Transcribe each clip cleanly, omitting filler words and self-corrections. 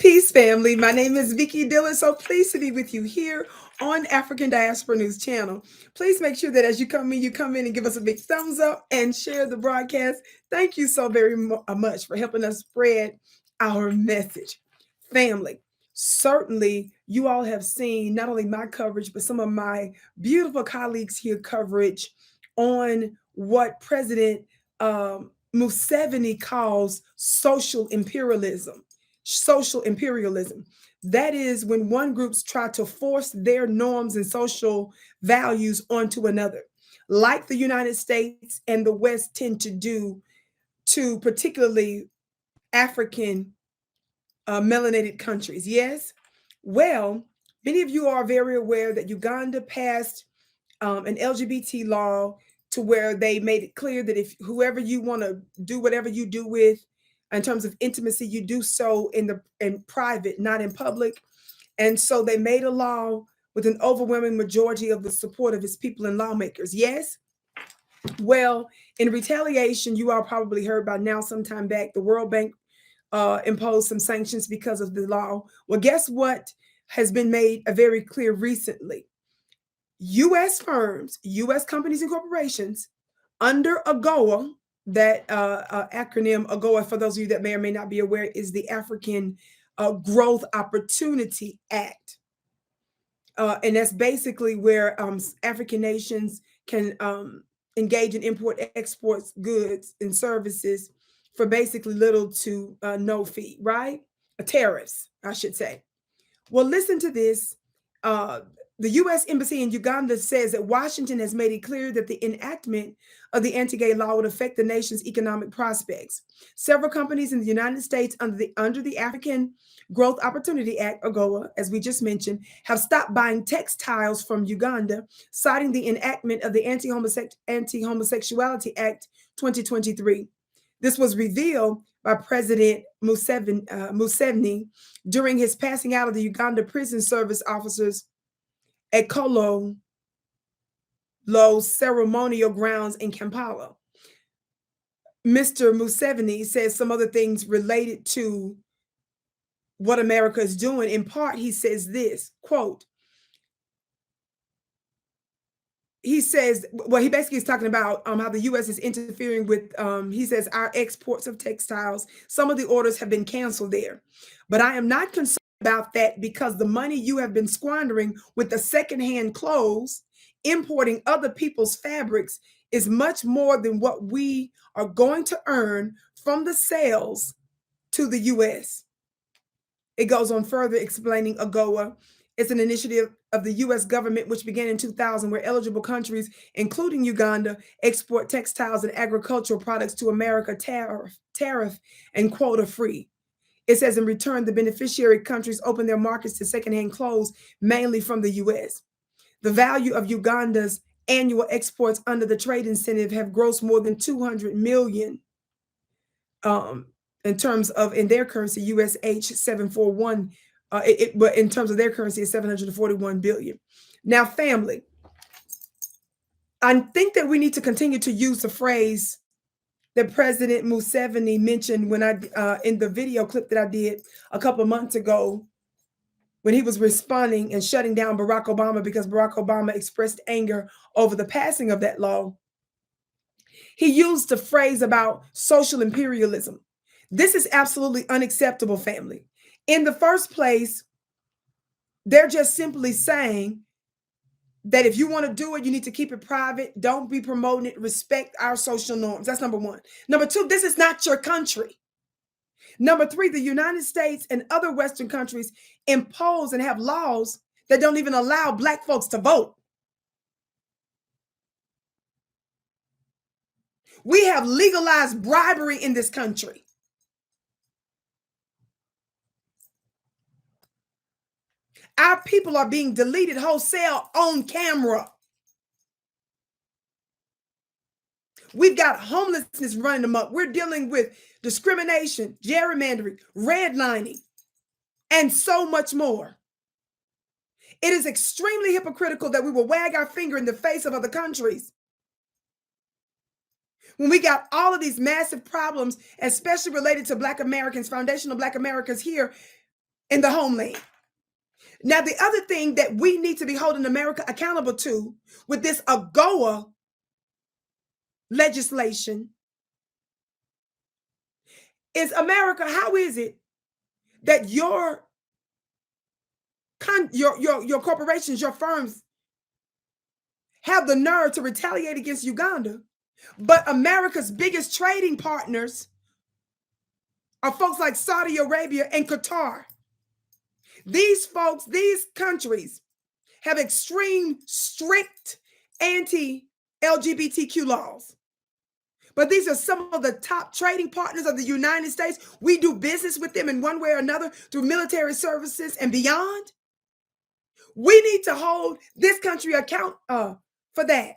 Peace, family. My name is Vicki Dillard. So pleased to be with you here on African Diaspora News Channel. Please make sure that as you come in and give us a big thumbs up and share the broadcast. Thank you so very much for helping us spread our message. Family, certainly you all have seen not only my coverage, but some of my beautiful colleagues here coverage on what President Museveni calls social imperialism. Social imperialism. That is when one groups try to force their norms and social values onto another, like the United States and the West tend to do to particularly African melanated countries. Yes? Well, many of you are very aware that Uganda passed an LGBT law to where they made it clear that if whoever you want to do whatever you do with in terms of intimacy, you do so in private, not in public. And so they made a law with an overwhelming majority of the support of its people and lawmakers. Yes. Well, in retaliation, you all probably heard by now sometime back, the World Bank imposed some sanctions because of the law. Well, guess what has been made very clear recently? U.S. firms, U.S. companies and corporations under AGOA, that acronym AGOA, for those of you that may or may not be aware, is the African Growth Opportunity Act. And that's basically where African nations can engage in import exports goods and services for basically little to no fee, right? Tariffs, I should say. Well, listen to this. The U.S. Embassy in Uganda says that Washington has made it clear that the enactment of the anti-gay law would affect the nation's economic prospects. Several companies in the United States under the African Growth Opportunity Act, AGOA, as we just mentioned, have stopped buying textiles from Uganda, citing the enactment of the Anti-Homosexuality Act 2023. This was revealed by President Museveni during his passing out of the Uganda Prison Service officers at Kololo ceremonial grounds in Kampala. Mr. Museveni says some other things related to what America is doing. In part, he says this, quote, he says, well, he basically is talking about how the U.S. is interfering with, he says, our exports of textiles. Some of the orders have been canceled there. But I am not concerned about that because the money you have been squandering with the secondhand clothes, importing other people's fabrics, is much more than what we are going to earn from the sales to the U.S. It goes on further explaining AGOA. It's an initiative of the U.S. government, which began in 2000, where eligible countries, including Uganda, export textiles and agricultural products to America tariff and quota free. It says in return, the beneficiary countries open their markets to secondhand clothes, mainly from the U.S. The value of Uganda's annual exports under the trade incentive have grossed more than 200 million in terms of, in their currency, USH 741. But in terms of their currency, it's 741 billion. Now, family, I think that we need to continue to use the phrase that President Museveni mentioned when in the video clip that I did a couple of months ago, when he was responding and shutting down Barack Obama because Barack Obama expressed anger over the passing of that law. He used the phrase about social imperialism. This is absolutely unacceptable, family. In the first place, they're just simply saying that if you want to do it, you need to keep it private. Don't be promoting it. Respect our social norms. That's number one. Number two, this is not your country. Number three, the United States and other Western countries impose and have laws that don't even allow Black folks to vote. We have legalized bribery in this country. Our people are being deleted wholesale on camera. We've got homelessness running them up. We're dealing with discrimination, gerrymandering, redlining, and so much more. It is extremely hypocritical that we will wag our finger in the face of other countries when we got all of these massive problems, especially related to Black Americans, foundational Black Americans here, in the homeland. Now, the other thing that we need to be holding America accountable to with this AGOA legislation is, America, how is it that your corporations, your firms have the nerve to retaliate against Uganda, but America's biggest trading partners are folks like Saudi Arabia and Qatar? These folks, these countries have extreme, strict anti-LGBTQ laws. But these are some of the top trading partners of the United States. We do business with them in one way or another through military services and beyond. We need to hold this country accountable for that.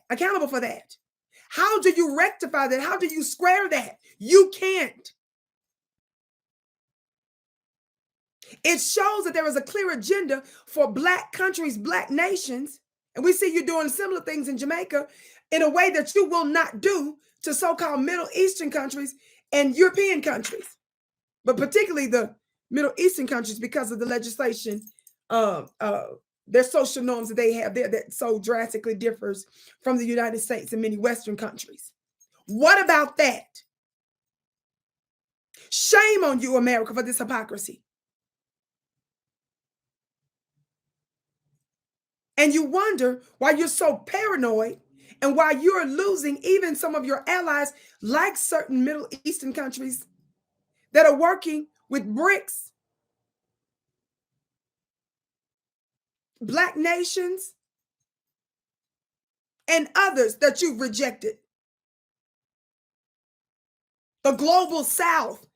How do you rectify that? How do you square that? You can't. It shows that there is a clear agenda for Black countries, Black nations, and we see you doing similar things in Jamaica in a way that you will not do to so-called Middle Eastern countries and European countries, but particularly the Middle Eastern countries because of the legislation, their social norms that they have there that so drastically differs from the United States and many Western countries. What about that? Shame on you, America, for this hypocrisy. And you wonder why you're so paranoid and why you're losing even some of your allies, like certain Middle Eastern countries that are working with BRICS, Black nations, and others that you've rejected. The global South,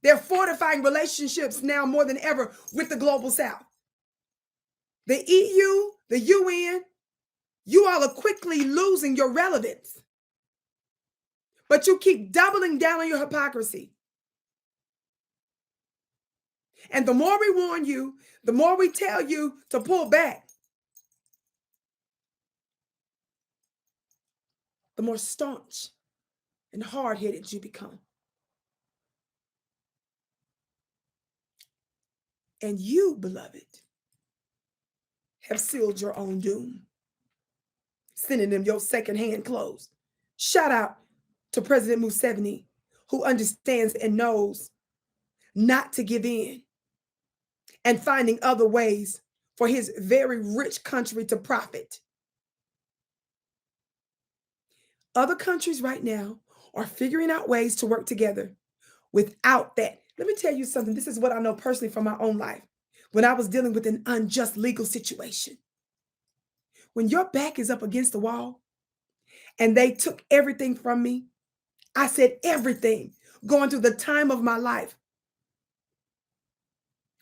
they're fortifying relationships now more than ever with the global South. The EU, the UN, you all are quickly losing your relevance. But you keep doubling down on your hypocrisy. And the more we warn you, the more we tell you to pull back, the more staunch and hard-headed you become. And you, beloved, have sealed your own doom, sending them your second-hand clothes. Shout out to President Museveni, who understands and knows not to give in and finding other ways for his very rich country to profit. Other countries right now are figuring out ways to work together without that. Let me tell you something. This is what I know personally from my own life. When I was dealing with an unjust legal situation, when your back is up against the wall and they took everything from me, I said everything, going through the time of my life,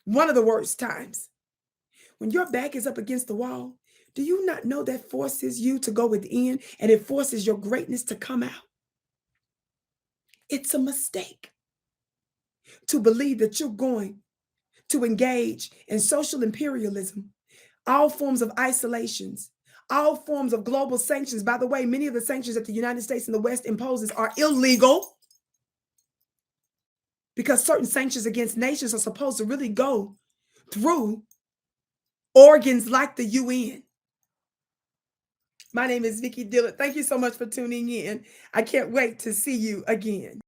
one of the worst times. When your back is up against the wall, do you not know that forces you to go within and it forces your greatness to come out? It's a mistake to believe that you're going to engage in social imperialism, all forms of isolations, all forms of global sanctions. By the way, many of the sanctions that the United States and the West imposes are illegal because certain sanctions against nations are supposed to really go through organs like the UN. My name is Vicki Dillard. Thank you so much for tuning in. I can't wait to see you again.